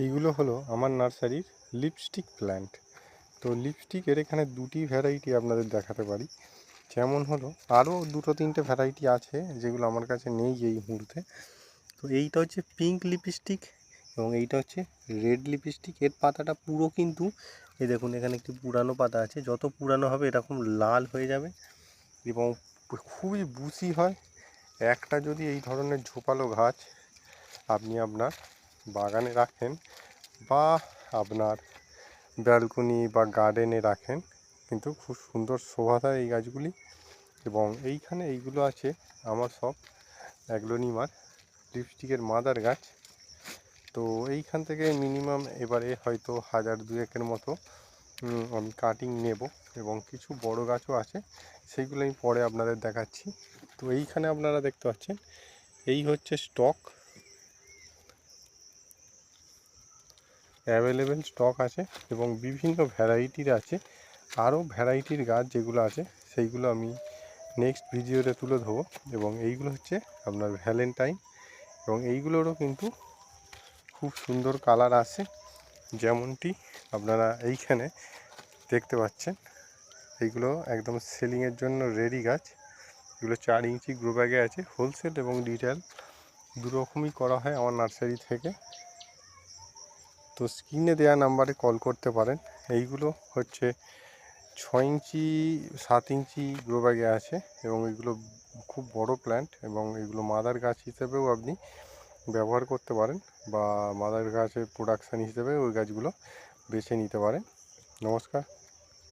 এইগুলো হলো আমার নার্সারির লিপস্টিক প্ল্যান্ট। তো লিপস্টিকের এখানে দুটি ভ্যারাইটি আপনাদের দেখাতে পারি। যেমন হলো আরও দুটো তিনটে ভ্যারাইটি আছে যেগুলো আমার কাছে নেই এই মুহূর্তে। তো এইটা হচ্ছে পিঙ্ক লিপস্টিক এবং এইটা হচ্ছে রেড লিপস্টিক। এর পাতাটা পুরো কিন্তু এই দেখুন, এখানে একটি পুরানো পাতা আছে, যত পুরানো হবে এরকম লাল হয়ে যাবে এবং খুবই বুশি হয়। একটা যদি এই ধরনের ঝোপালো গাছ আপনি আপনার বাগানে রাখেন বা আপনার ব্যালকনি বা গার্ডেনে রাখেন, কিন্তু খুব সুন্দর শোভা দেয় এই গাছগুলি। এবং এইখানে এইগুলো আছে আমার সব অ্যাগ্লোনিমার লিপস্টিকের মাদার গাছ। তো এইখান থেকে মিনিমাম এবারে হয়তো 1000-2000-এর মতো আমি কাটিং নেব এবং কিছু বড় গাছও আছে, সেইগুলো আমি পরে আপনাদের দেখাচ্ছি। তো এইখানে আপনারা দেখতে পাচ্ছেন এই হচ্ছে স্টক, অ্যাভেলেবেল স্টক আছে এবং বিভিন্ন ভ্যারাইটির আছে। আরও ভ্যারাইটির গাছ যেগুলো আছে সেইগুলো আমি নেক্সট ভিডিওতে তুলে ধরবো। এবং এইগুলো হচ্ছে আপনার ভ্যালেন্টাইন এবং এইগুলোরও কিন্তু খুব সুন্দর কালার আসে, যেমনটি আপনারা এইখানে দেখতে পাচ্ছেন। এইগুলো একদম সেলিংয়ের জন্য রেডি গাছ। এগুলো 4 ইঞ্চি গ্রো ব্যাগে আছে। হোলসেল এবং রিটেল দুরকমই করা হয় আমার নার্সারি থেকে। তো স্ক্রিনে দেওয়া নাম্বারে কল করতে পারেন। এইগুলো হচ্ছে 6 ইঞ্চি 7 ইঞ্চি গ্রো ব্যাগে আছে এবং এগুলো খুব বড় প্ল্যান্ট এবং এগুলো মাদার গাছ হিসেবেও আপনি ব্যবহার করতে পারেন বা মাদার গাছের প্রোডাকশান হিসেবে ওই গাছগুলো বেছে নিতে পারেন। নমস্কার।